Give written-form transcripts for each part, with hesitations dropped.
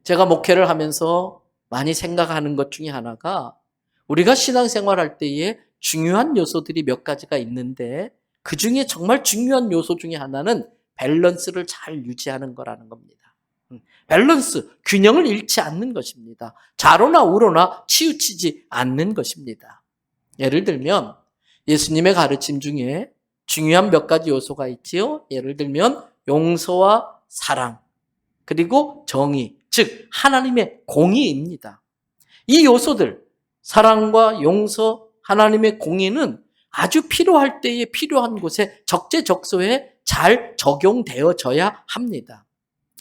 제가 목회를 하면서 많이 생각하는 것 중에 하나가 우리가 신앙생활할 때에 중요한 요소들이 몇 가지가 있는데 그 중에 정말 중요한 요소 중에 하나는 밸런스를 잘 유지하는 거라는 겁니다. 밸런스, 균형을 잃지 않는 것입니다. 좌로나 우로나 치우치지 않는 것입니다. 예를 들면 예수님의 가르침 중에 중요한 몇 가지 요소가 있지요. 예를 들면 용서와 사랑, 그리고 정의, 즉 하나님의 공의입니다. 이 요소들, 사랑과 용서, 하나님의 공의는 아주 필요할 때에 필요한 곳에 적재적소에 잘 적용되어져야 합니다.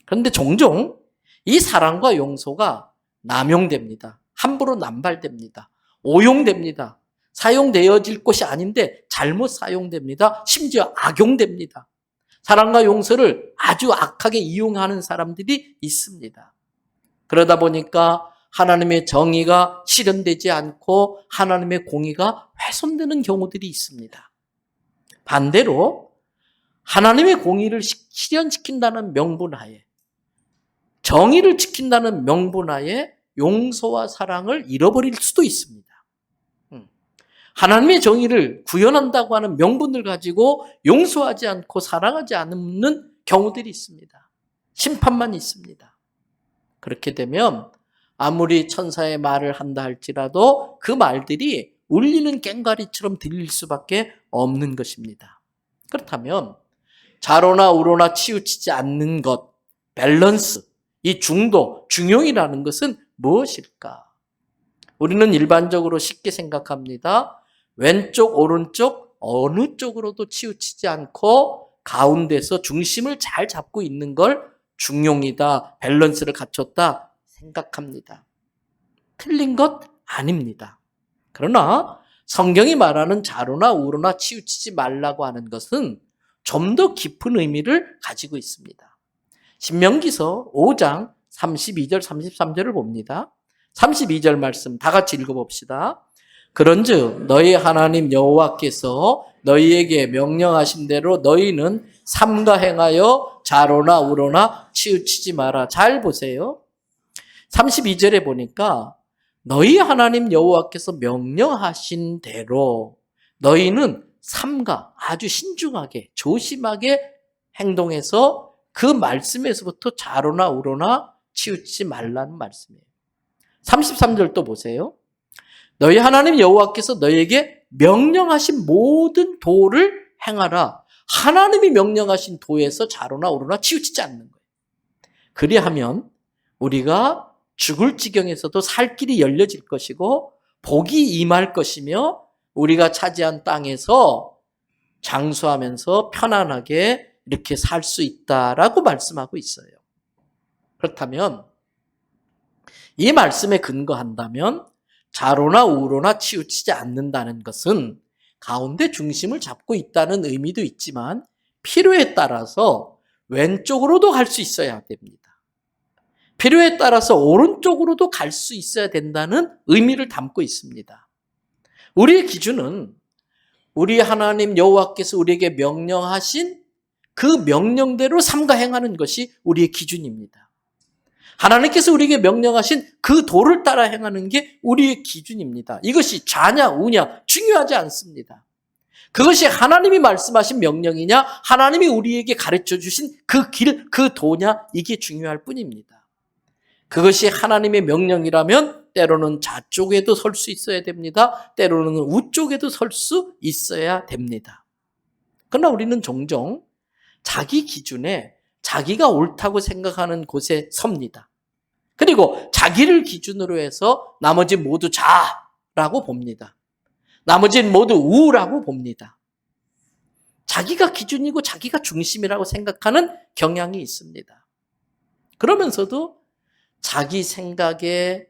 그런데 종종 이 사랑과 용서가 남용됩니다. 함부로 남발됩니다. 오용됩니다. 사용되어질 것이 아닌데 잘못 사용됩니다. 심지어 악용됩니다. 사랑과 용서를 아주 악하게 이용하는 사람들이 있습니다. 그러다 보니까 하나님의 정의가 실현되지 않고 하나님의 공의가 훼손되는 경우들이 있습니다. 반대로 하나님의 공의를 실현시킨다는 명분하에, 정의를 지킨다는 명분하에 용서와 사랑을 잃어버릴 수도 있습니다. 하나님의 정의를 구현한다고 하는 명분을 가지고 용서하지 않고 사랑하지 않는 경우들이 있습니다. 심판만 있습니다. 그렇게 되면 아무리 천사의 말을 한다 할지라도 그 말들이 울리는 꽹과리처럼 들릴 수밖에 없는 것입니다. 그렇다면 좌로나 우로나 치우치지 않는 것, 밸런스, 이 중도, 중용이라는 것은 무엇일까? 우리는 일반적으로 쉽게 생각합니다. 왼쪽, 오른쪽, 어느 쪽으로도 치우치지 않고 가운데서 중심을 잘 잡고 있는 걸 중용이다, 밸런스를 갖췄다 생각합니다. 틀린 것 아닙니다. 그러나 성경이 말하는 좌로나 우로나 치우치지 말라고 하는 것은 좀 더 깊은 의미를 가지고 있습니다. 신명기서 5장 32절, 33절을 봅니다. 32절 말씀 다 같이 읽어봅시다. 그런즉 너희 하나님 여호와께서 너희에게 명령하신 대로 너희는 삼가 행하여 좌로나 우로나 치우치지 마라. 잘 보세요. 32절에 보니까 너희 하나님 여호와께서 명령하신 대로 너희는 삼가, 아주 신중하게 조심하게 행동해서 그 말씀에서부터 좌로나 우로나 치우치지 말라는 말씀이에요. 33절 또 보세요. 너희 하나님 여호와께서 너희에게 명령하신 모든 도를 행하라. 하나님이 명령하신 도에서 좌로나 우로나 치우치지 않는 거예요. 그리하면 우리가 죽을 지경에서도 살 길이 열려질 것이고 복이 임할 것이며 우리가 차지한 땅에서 장수하면서 편안하게 이렇게 살 수 있다라고 말씀하고 있어요. 그렇다면 이 말씀에 근거한다면 좌로나 우로나 치우치지 않는다는 것은 가운데 중심을 잡고 있다는 의미도 있지만 필요에 따라서 왼쪽으로도 갈 수 있어야 됩니다. 필요에 따라서 오른쪽으로도 갈 수 있어야 된다는 의미를 담고 있습니다. 우리의 기준은 우리 하나님 여호와께서 우리에게 명령하신 그 명령대로 삼가 행하는 것이 우리의 기준입니다. 하나님께서 우리에게 명령하신 그 도를 따라 행하는 게 우리의 기준입니다. 이것이 좌냐 우냐 중요하지 않습니다. 그것이 하나님이 말씀하신 명령이냐 하나님이 우리에게 가르쳐 주신 그 길, 그 도냐 이게 중요할 뿐입니다. 그것이 하나님의 명령이라면 때로는 좌쪽에도 설 수 있어야 됩니다. 때로는 우쪽에도 설 수 있어야 됩니다. 그러나 우리는 종종 자기 기준에 자기가 옳다고 생각하는 곳에 섭니다. 그리고 자기를 기준으로 해서 나머지 모두 좌라고 봅니다. 나머지는 모두 우라고 봅니다. 자기가 기준이고 자기가 중심이라고 생각하는 경향이 있습니다. 그러면서도 자기 생각에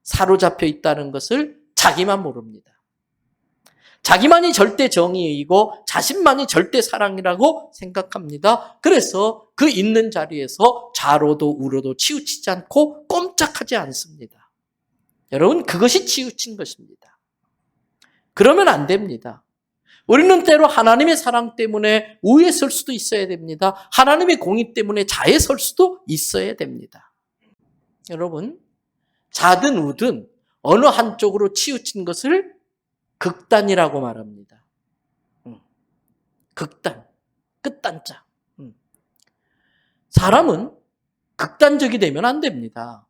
사로잡혀 있다는 것을 자기만 모릅니다. 자기만이 절대 정의이고 자신만이 절대 사랑이라고 생각합니다. 그래서 그 있는 자리에서 좌로도 우로도 치우치지 않고 꼼짝하지 않습니다. 여러분, 그것이 치우친 것입니다. 그러면 안 됩니다. 우리는 때로 하나님의 사랑 때문에 우에 설 수도 있어야 됩니다. 하나님의 공의 때문에 좌에 설 수도 있어야 됩니다. 여러분, 좌든 우든 어느 한쪽으로 치우친 것을 극단이라고 말합니다. 극단, 끝단자. 사람은 극단적이 되면 안 됩니다.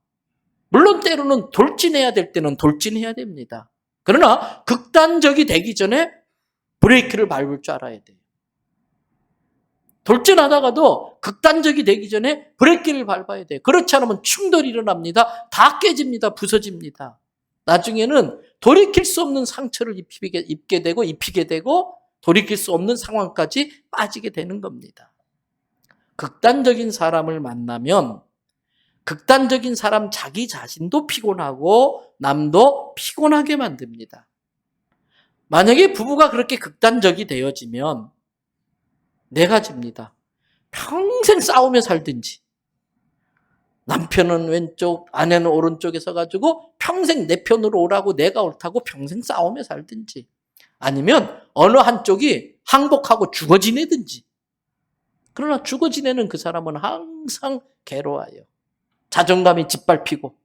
물론 때로는 돌진해야 될 때는 돌진해야 됩니다. 그러나 극단적이 되기 전에 브레이크를 밟을 줄 알아야 돼요. 돌진하다가도 극단적이 되기 전에 브레이크를 밟아야 돼요. 그렇지 않으면 충돌이 일어납니다. 다 깨집니다. 부서집니다. 나중에는 돌이킬 수 없는 상처를 입게 되고 돌이킬 수 없는 상황까지 빠지게 되는 겁니다. 극단적인 사람을 만나면 극단적인 사람 자기 자신도 피곤하고 남도 피곤하게 만듭니다. 만약에 부부가 그렇게 극단적이 되어지면 네 가지입니다. 평생 싸우며 살든지, 남편은 왼쪽, 아내는 오른쪽에 서가지고 평생 내 편으로 오라고 내가 옳다고 평생 싸우며 살든지, 아니면 어느 한쪽이 항복하고 죽어 지내든지. 그러나 죽어 지내는 그 사람은 항상 괴로워요. 자존감이 짓밟히고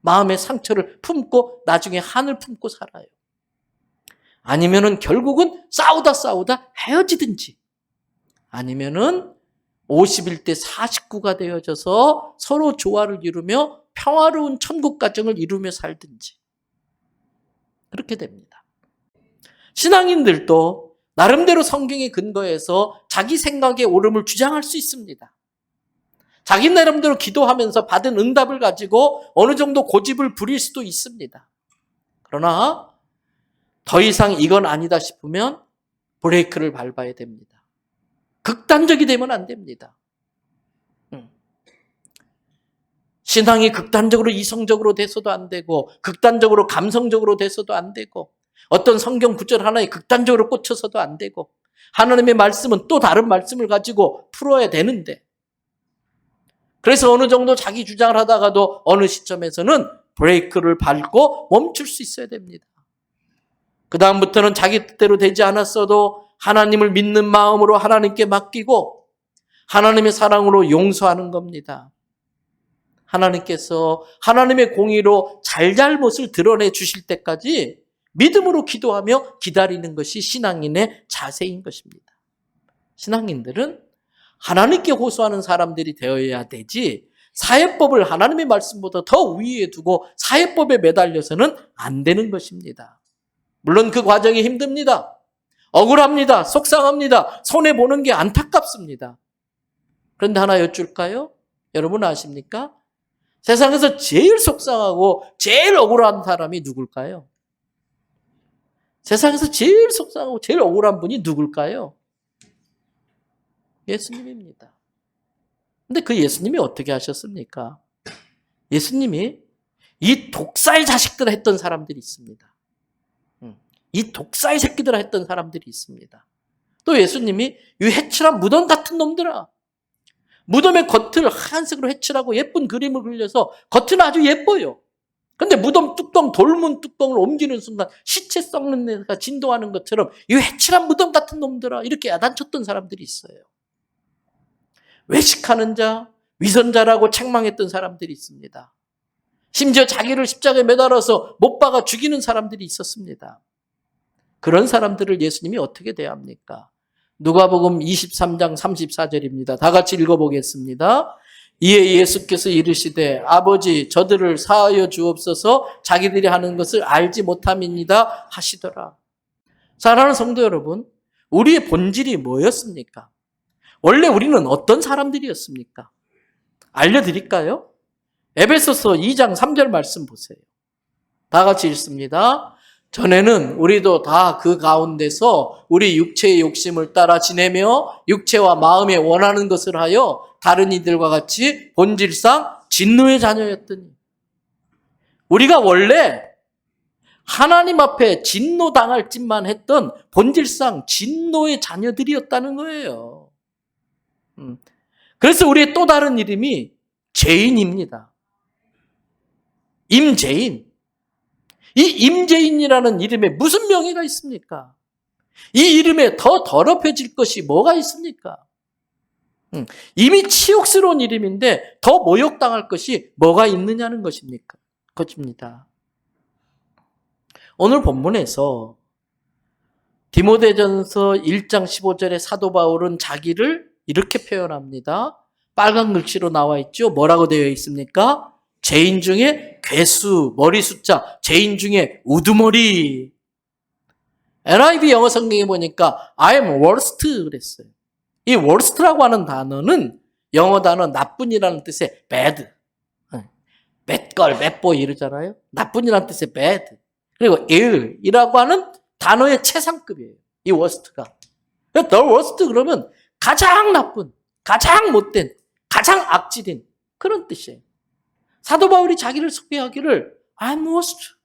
마음의 상처를 품고 나중에 한을 품고 살아요. 아니면은 결국은 싸우다 헤어지든지, 아니면은 51대 49가 되어져서 서로 조화를 이루며 평화로운 천국 가정을 이루며 살든지. 그렇게 됩니다. 신앙인들도 나름대로 성경에 근거해서 자기 생각의 옳음을 주장할 수 있습니다. 자기 나름대로 기도하면서 받은 응답을 가지고 어느 정도 고집을 부릴 수도 있습니다. 그러나 더 이상 이건 아니다 싶으면 브레이크를 밟아야 됩니다. 극단적이 되면 안 됩니다. 신앙이 극단적으로 이성적으로 돼서도 안 되고, 극단적으로 감성적으로 돼서도 안 되고, 어떤 성경 구절 하나에 극단적으로 꽂혀서도 안 되고, 하나님의 말씀은 또 다른 말씀을 가지고 풀어야 되는데, 그래서 어느 정도 자기 주장을 하다가도 어느 시점에서는 브레이크를 밟고 멈출 수 있어야 됩니다. 그 다음부터는 자기 뜻대로 되지 않았어도 하나님을 믿는 마음으로 하나님께 맡기고 하나님의 사랑으로 용서하는 겁니다. 하나님께서 하나님의 공의로 잘잘못을 드러내 주실 때까지 믿음으로 기도하며 기다리는 것이 신앙인의 자세인 것입니다. 신앙인들은 하나님께 호소하는 사람들이 되어야 되지, 사회법을 하나님의 말씀보다 더 위에 두고 사회법에 매달려서는 안 되는 것입니다. 물론 그 과정이 힘듭니다. 억울합니다. 속상합니다. 손해보는 게 안타깝습니다. 그런데 하나 여쭐까요? 여러분 아십니까? 세상에서 제일 속상하고 제일 억울한 사람이 누굴까요? 세상에서 제일 속상하고 제일 억울한 분이 누굴까요? 예수님입니다. 근데 그 예수님이 어떻게 하셨습니까? 예수님이 이 독사의 자식들 했던 사람들이 있습니다. 이 독사의 새끼들 했던 사람들이 있습니다. 또 예수님이 이 해칠한 무덤 같은 놈들아, 무덤의 겉을 하얀색으로 해칠하고 예쁜 그림을 그려서 겉은 아주 예뻐요. 근데 무덤 뚜껑, 돌문 뚜껑을 옮기는 순간 시체 썩는 데가 진동하는 것처럼 이 해칠한 무덤 같은 놈들아, 이렇게 야단쳤던 사람들이 있어요. 외식하는 자, 위선자라고 책망했던 사람들이 있습니다. 심지어 자기를 십자가에 매달아서 못 박아 죽이는 사람들이 있었습니다. 그런 사람들을 예수님이 어떻게 대합니까? 누가복음 23장 34절입니다. 다 같이 읽어보겠습니다. 이에 예수께서 이르시되 아버지 저들을 사하여 주옵소서, 자기들이 하는 것을 알지 못함이니이다 하시더라. 사랑하는 성도 여러분, 우리의 본질이 뭐였습니까? 원래 우리는 어떤 사람들이었습니까? 알려드릴까요? 에베소서 2장 3절 말씀 보세요. 다 같이 읽습니다. 전에는 우리도 다 그 가운데서 우리 육체의 욕심을 따라 지내며 육체와 마음에 원하는 것을 하여 다른 이들과 같이 본질상 진노의 자녀였더니, 우리가 원래 하나님 앞에 진노당할 짓만 했던 본질상 진노의 자녀들이었다는 거예요. 그래서 우리의 또 다른 이름이 죄인입니다. 임죄인. 이 임죄인이라는 이름에 무슨 명예가 있습니까? 이 이름에 더 더럽혀질 것이 뭐가 있습니까? 이미 치욕스러운 이름인데 더 모욕당할 것이 뭐가 있느냐는 것입니다. 오늘 본문에서 디모데전서 1장 15절에 사도 바울은 자기를 이렇게 표현합니다. 빨간 글씨로 나와 있죠. 뭐라고 되어 있습니까? 죄인 중에 괴수, 머리 숫자, 죄인 중에 우두머리. NIV 영어 성경에 보니까 I am worst 그랬어요. 이 worst라고 하는 단어는 영어 단어 나쁜이라는 뜻의 bad. 맷걸, 맷보이 이러잖아요. 나쁜이라는 뜻의 bad. 그리고 ill이라고 하는 단어의 최상급이에요. 이 worst가. the worst 그러면 가장 나쁜, 가장 못된, 가장 악질인 그런 뜻이에요. 사도 바울이 자기를 소개하기를 I'm worst.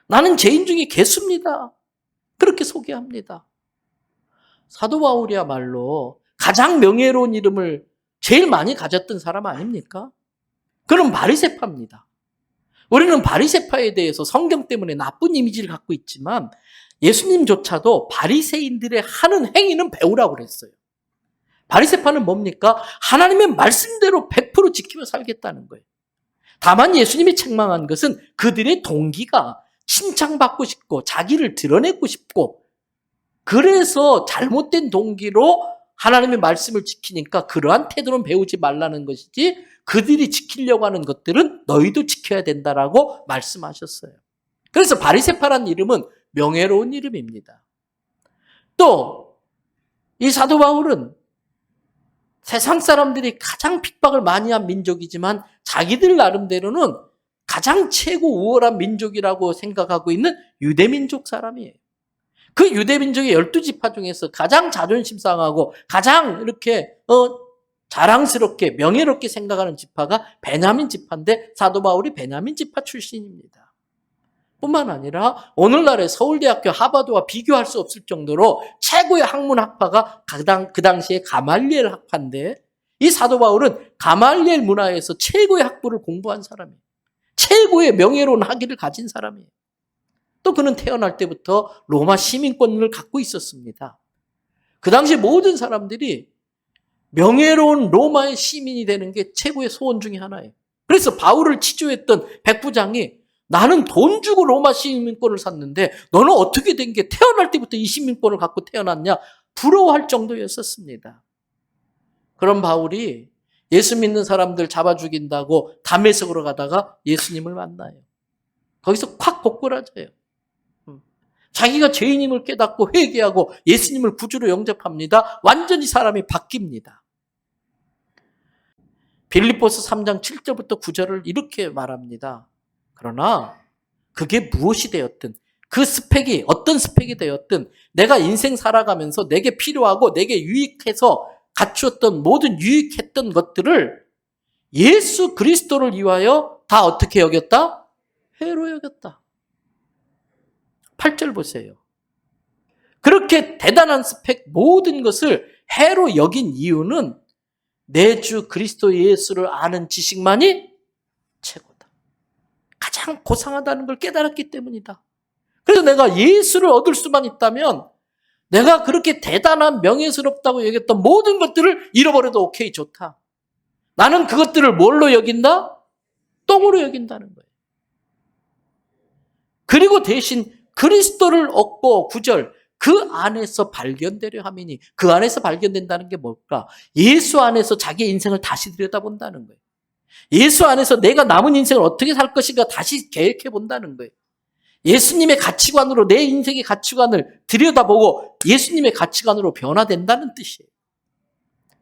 나는 죄인 중에 괴수입니다. 그렇게 소개합니다. 사도 바울이야말로 가장 명예로운 이름을 제일 많이 가졌던 사람 아닙니까? 그는 바리새파입니다. 우리는 바리새파에 대해서 성경 때문에 나쁜 이미지를 갖고 있지만 예수님조차도 바리새인들의 하는 행위는 배우라고 그랬어요. 바리새파는 뭡니까? 하나님의 말씀대로 100% 지키며 살겠다는 거예요. 다만 예수님이 책망한 것은 그들의 동기가 칭찬받고 싶고 자기를 드러내고 싶고 그래서 잘못된 동기로 하나님의 말씀을 지키니까 그러한 태도는 배우지 말라는 것이지 그들이 지키려고 하는 것들은 너희도 지켜야 된다라고 말씀하셨어요. 그래서 바리새파라는 이름은 명예로운 이름입니다. 또 이 사도 바울은 세상 사람들이 가장 핍박을 많이 한 민족이지만 자기들 나름대로는 가장 최고 우월한 민족이라고 생각하고 있는 유대민족 사람이에요. 그 유대민족의 12지파 중에서 가장 자존심 상하고 가장 이렇게 자랑스럽게 명예롭게 생각하는 지파가 베냐민 지파인데 사도 바울이 베냐민 지파 출신입니다. 뿐만 아니라 오늘날의 서울대학교 하버드와 비교할 수 없을 정도로 최고의 학문 학파가 그 당시에 가말리엘 학파인데 이 사도 바울은 가말리엘 문화에서 최고의 학부를 공부한 사람이에요. 최고의 명예로운 학위를 가진 사람이에요. 또 그는 태어날 때부터 로마 시민권을 갖고 있었습니다. 그 당시 모든 사람들이 명예로운 로마의 시민이 되는 게 최고의 소원 중에 하나예요. 그래서 바울을 치조했던 백부장이 나는 돈 주고 로마 시민권을 샀는데 너는 어떻게 된 게 태어날 때부터 이 시민권을 갖고 태어났냐 부러워할 정도였었습니다. 그런 바울이 예수 믿는 사람들 잡아 죽인다고 담에색으로 가다가 예수님을 만나요. 거기서 콱 고꾸라져요. 자기가 죄인임을 깨닫고 회개하고 예수님을 구주로 영접합니다. 완전히 사람이 바뀝니다. 빌립보서 3장 7절부터 9절을 이렇게 말합니다. 그러나 그게 무엇이 되었든 그 스펙이 어떤 스펙이 되었든 내가 인생 살아가면서 내게 필요하고 내게 유익해서 갖추었던 모든 유익했던 것들을 예수 그리스도를 위하여 다 어떻게 여겼다? 회로 여겼다. 8절 보세요. 그렇게 대단한 스펙 모든 것을 해로 여긴 이유는 내 주 그리스도 예수를 아는 지식만이 최고다. 가장 고상하다는 걸 깨달았기 때문이다. 그래서 내가 예수를 얻을 수만 있다면 내가 그렇게 대단한 명예스럽다고 여겼던 모든 것들을 잃어버려도 오케이 좋다. 나는 그것들을 뭘로 여긴다? 똥으로 여긴다는 거예요. 그리고 대신 그리스도를 얻고 9절 그 안에서 발견되려 함이니 그 안에서 발견된다는 게 뭘까? 예수 안에서 자기의 인생을 다시 들여다본다는 거예요. 예수 안에서 내가 남은 인생을 어떻게 살 것인가 다시 계획해 본다는 거예요. 예수님의 가치관으로 내 인생의 가치관을 들여다보고 예수님의 가치관으로 변화된다는 뜻이에요.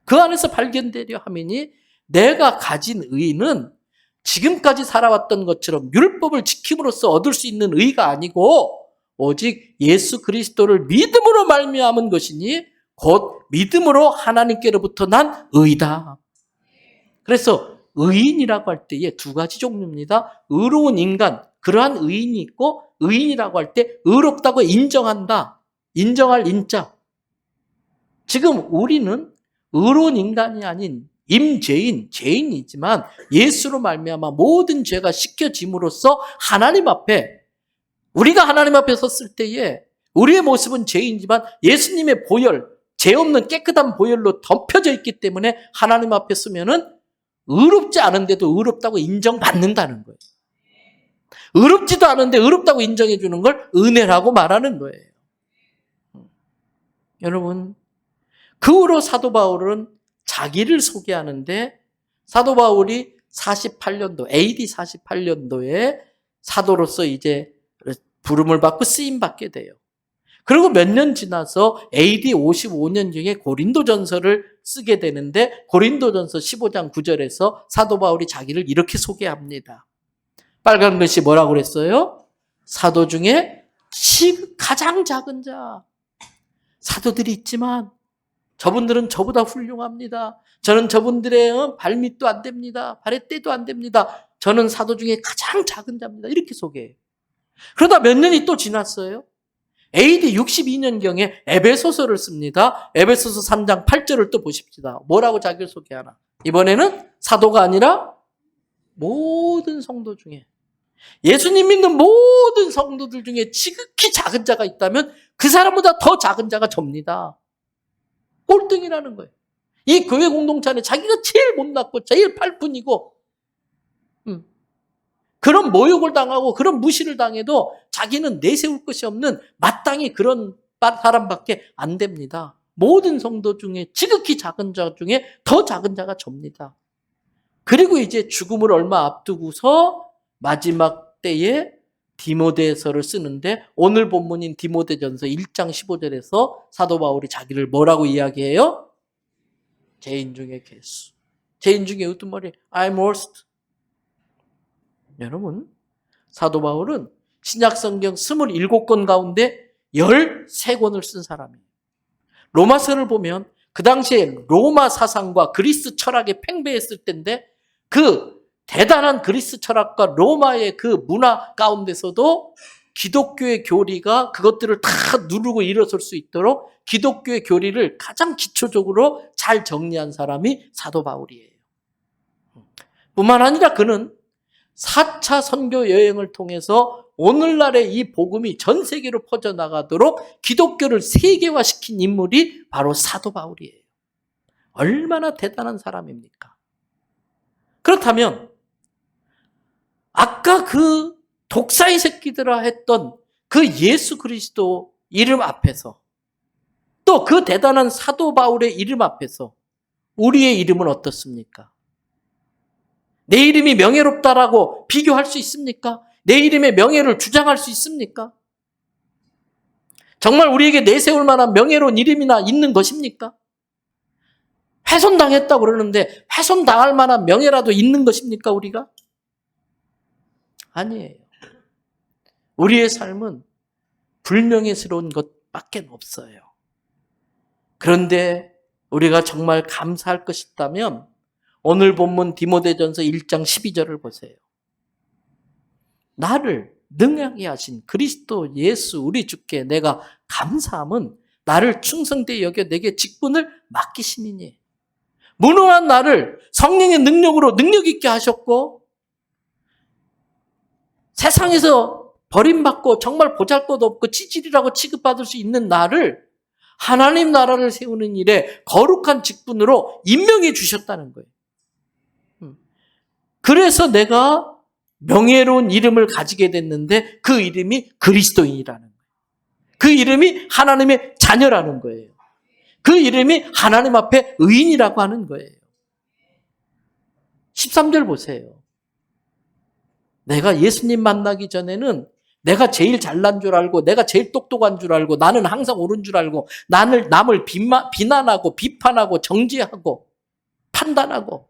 그 안에서 발견되려 함이니 내가 가진 의는 지금까지 살아왔던 것처럼 율법을 지킴으로써 얻을 수 있는 의가 아니고 오직 예수 그리스도를 믿음으로 말미암은 것이니 곧 믿음으로 하나님께로부터 난 의다. 그래서 의인이라고 할 때에 두 가지 종류입니다. 의로운 인간, 그러한 의인이 있고 의인이라고 할 때 의롭다고 인정한다. 인정할 인자. 지금 우리는 의로운 인간이 아닌 임죄인, 죄인이지만 예수로 말미암아 모든 죄가 씻겨짐으로써 하나님 앞에 우리가 하나님 앞에 섰을 때에 우리의 모습은 죄인이지만 예수님의 보혈, 죄 없는 깨끗한 보혈로 덮여져 있기 때문에 하나님 앞에 서면은 의롭지 않은데도 의롭다고 인정받는다는 거예요. 의롭지도 않은데 의롭다고 인정해 주는 걸 은혜라고 말하는 거예요. 여러분, 그 후로 사도 바울은 자기를 소개하는데 사도 바울이 48년도, AD 48년도에 사도로서 이제 부름을 받고 쓰임 받게 돼요. 그리고 몇 년 지나서 AD 55년경에 고린도전서를 쓰게 되는데 고린도전서 15장 9절에서 사도 바울이 자기를 이렇게 소개합니다. 빨간 글씨 뭐라고 그랬어요? 사도 중에 가장 작은 자. 사도들이 있지만 저분들은 저보다 훌륭합니다. 저는 저분들의 발밑도 안 됩니다. 발의 때도 안 됩니다. 저는 사도 중에 가장 작은 자입니다. 이렇게 소개해요. 그러다 몇 년이 또 지났어요. AD 62년경에 에베소서를 씁니다. 에베소서 3장 8절을 또 보십시다. 뭐라고 자기를 소개하나? 이번에는 사도가 아니라 모든 성도 중에, 예수님 믿는 모든 성도들 중에 지극히 작은 자가 있다면 그 사람보다 더 작은 자가 접니다. 꼴등이라는 거예요. 이 교회 공동체 안에 자기가 제일 못났고 제일 팔푼이고 그런 모욕을 당하고 그런 무시를 당해도 자기는 내세울 것이 없는 마땅히 그런 사람밖에 안 됩니다. 모든 성도 중에 지극히 작은 자 중에 더 작은 자가 접니다. 그리고 이제 죽음을 얼마 앞두고서 마지막 때에 디모데서를 쓰는데 오늘 본문인 디모데전서 1장 15절에서 사도 바울이 자기를 뭐라고 이야기해요? 죄인 중에 괴수. 죄인 중에 으뜸머리 I'm worst. 여러분, 사도 바울은 신약성경 27권 가운데 13권을 쓴 사람이에요. 로마서를 보면 그 당시에 로마 사상과 그리스 철학이 팽배했을 때인데 그 대단한 그리스 철학과 로마의 그 문화 가운데서도 기독교의 교리가 그것들을 다 누르고 일어설 수 있도록 기독교의 교리를 가장 기초적으로 잘 정리한 사람이 사도 바울이에요. 뿐만 아니라 그는 4차 선교 여행을 통해서 오늘날의 이 복음이 전 세계로 퍼져나가도록 기독교를 세계화시킨 인물이 바로 사도 바울이에요. 얼마나 대단한 사람입니까? 그렇다면 아까 그 독사의 새끼들아 했던 그 예수 그리스도 이름 앞에서 또 그 대단한 사도 바울의 이름 앞에서 우리의 이름은 어떻습니까? 내 이름이 명예롭다라고 비교할 수 있습니까? 내 이름의 명예를 주장할 수 있습니까? 정말 우리에게 내세울 만한 명예로운 이름이나 있는 것입니까? 훼손당했다고 그러는데 훼손당할 만한 명예라도 있는 것입니까, 우리가? 아니에요. 우리의 삶은 불명예스러운 것밖에 없어요. 그런데 우리가 정말 감사할 것이 있다면 오늘 본문 디모데전서 1장 12절을 보세요. 나를 능하게 하신 그리스도 예수 우리 주께 내가 감사함은 나를 충성되이 여겨 내게 직분을 맡기심이니 무능한 나를 성령의 능력으로 능력 있게 하셨고 세상에서 버림받고 정말 보잘것없고 찌질이라고 취급받을 수 있는 나를 하나님 나라를 세우는 일에 거룩한 직분으로 임명해 주셨다는 거예요. 그래서 내가 명예로운 이름을 가지게 됐는데 그 이름이 그리스도인이라는 거예요. 그 이름이 하나님의 자녀라는 거예요. 그 이름이 하나님 앞에 의인이라고 하는 거예요. 13절 보세요. 내가 예수님 만나기 전에는 내가 제일 잘난 줄 알고 내가 제일 똑똑한 줄 알고 나는 항상 옳은 줄 알고 남을 비난하고 비판하고 정죄하고 판단하고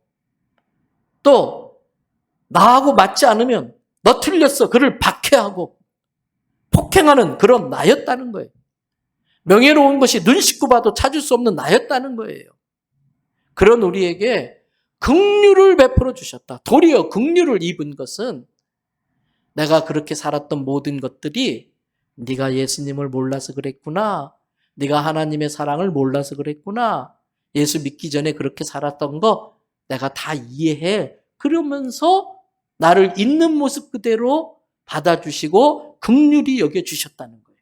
또 나하고 맞지 않으면 너 틀렸어 그를 박해하고 폭행하는 그런 나였다는 거예요. 명예로운 것이 눈 씻고 봐도 찾을 수 없는 나였다는 거예요. 그런 우리에게 긍휼을 베풀어 주셨다. 도리어 긍휼을 입은 것은 내가 그렇게 살았던 모든 것들이 네가 예수님을 몰라서 그랬구나. 네가 하나님의 사랑을 몰라서 그랬구나. 예수 믿기 전에 그렇게 살았던 거 내가 다 이해해. 그러면서 나를 있는 모습 그대로 받아주시고 긍휼히 여겨주셨다는 거예요.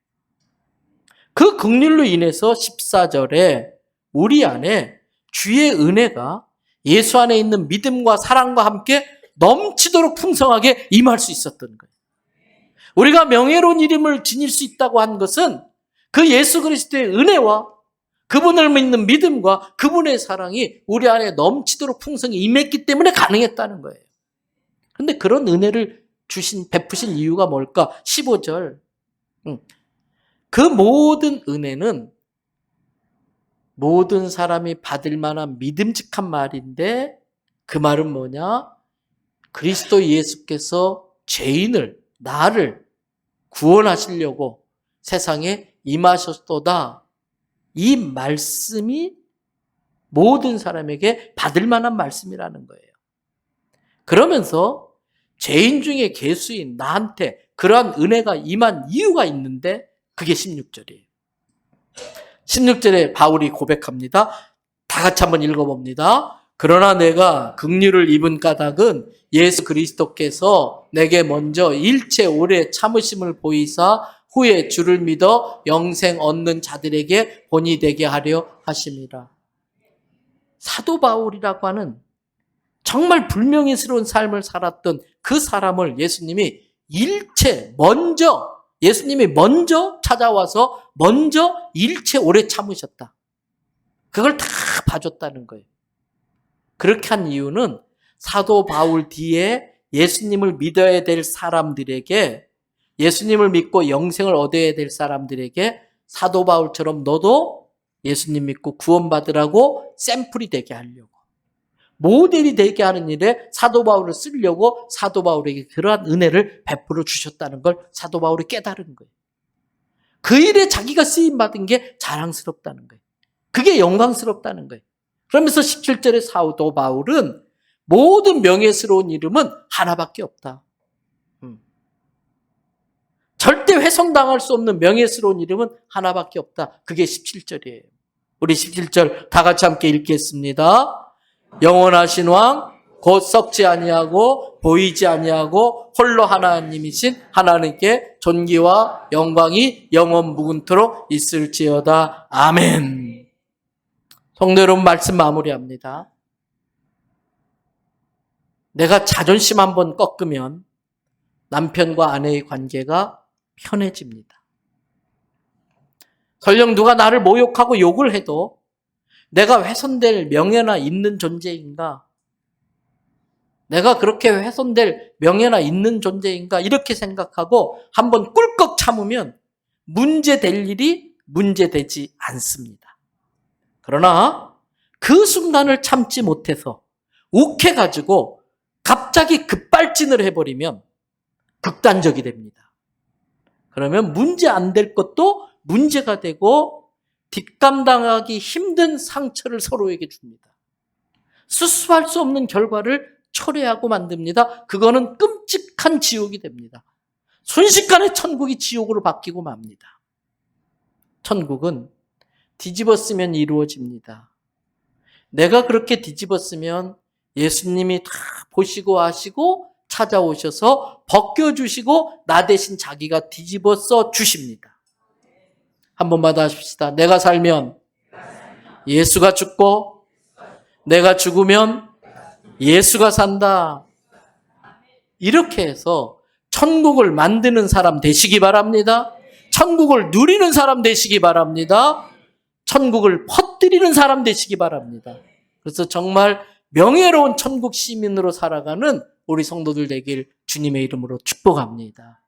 그 긍휼로 인해서 14절에 우리 안에 주의 은혜가 예수 안에 있는 믿음과 사랑과 함께 넘치도록 풍성하게 임할 수 있었던 거예요. 우리가 명예로운 이름을 지닐 수 있다고 한 것은 그 예수 그리스도의 은혜와 그분을 믿는 믿음과 그분의 사랑이 우리 안에 넘치도록 풍성히 임했기 때문에 가능했다는 거예요. 그런데 그런 은혜를 베푸신 이유가 뭘까? 15절. 그 모든 은혜는 모든 사람이 받을 만한 믿음직한 말인데 그 말은 뭐냐? 그리스도 예수께서 죄인을, 나를 구원하시려고 세상에 임하셨도다. 이 말씀이 모든 사람에게 받을 만한 말씀이라는 거예요. 그러면서 죄인 중에 괴수인 나한테 그러한 은혜가 임한 이유가 있는데 그게 16절이에요. 16절에 바울이 고백합니다. 다 같이 한번 읽어봅니다. 그러나 내가 긍휼을 입은 까닭은 예수 그리스도께서 내게 먼저 일체 오래 참으심을 보이사 후에 주를 믿어 영생 얻는 자들에게 본이 되게 하려 하심이라. 사도 바울이라고 하는 정말 불명예스러운 삶을 살았던 그 사람을 예수님이 먼저 찾아와서 먼저 일체 오래 참으셨다. 그걸 다 봐줬다는 거예요. 그렇게 한 이유는 사도 바울 뒤에 예수님을 믿어야 될 사람들에게, 예수님을 믿고 영생을 얻어야 될 사람들에게 사도 바울처럼 너도 예수님 믿고 구원받으라고 샘플이 되게 하려고, 모델이 되게 하는 일에 사도 바울을 쓰려고 사도 바울에게 그러한 은혜를 베풀어 주셨다는 걸 사도 바울이 깨달은 거예요. 그 일에 자기가 쓰임받은 게 자랑스럽다는 거예요. 그게 영광스럽다는 거예요. 그러면서 17절에 사도 바울은 모든 명예스러운 이름은 하나밖에 없다. 절대 훼손당할 수 없는 명예스러운 이름은 하나밖에 없다. 그게 17절이에요. 우리 17절 다 같이 함께 읽겠습니다. 영원하신 왕 곧 썩지 아니하고 보이지 아니하고 홀로 하나님이신 하나님께 존귀와 영광이 영원 무궁토록 있을지어다. 아멘. 성도 여러분, 말씀 마무리합니다. 내가 자존심 한번 꺾으면 남편과 아내의 관계가 편해집니다. 설령 누가 나를 모욕하고 욕을 해도 내가 훼손될 명예나 있는 존재인가? 내가 그렇게 훼손될 명예나 있는 존재인가? 이렇게 생각하고 한번 꿀꺽 참으면 문제될 일이 문제되지 않습니다. 그러나 그 순간을 참지 못해서 욱해가지고 갑자기 급발진을 해버리면 극단적이 됩니다. 그러면 문제 안 될 것도 문제가 되고 뒷감당하기 힘든 상처를 서로에게 줍니다. 수습할 수 없는 결과를 초래하고 만듭니다. 그거는 끔찍한 지옥이 됩니다. 순식간에 천국이 지옥으로 바뀌고 맙니다. 천국은 뒤집었으면 이루어집니다. 내가 그렇게 뒤집었으면 예수님이 다 보시고 아시고 찾아오셔서 벗겨주시고 나 대신 자기가 뒤집어 써 주십니다. 한 번만 더 하십시다. 내가 살면 예수가 죽고 내가 죽으면 예수가 산다. 이렇게 해서 천국을 만드는 사람 되시기 바랍니다. 천국을 누리는 사람 되시기 바랍니다. 천국을 퍼뜨리는 사람 되시기 바랍니다. 그래서 정말 명예로운 천국 시민으로 살아가는 우리 성도들 되길 주님의 이름으로 축복합니다.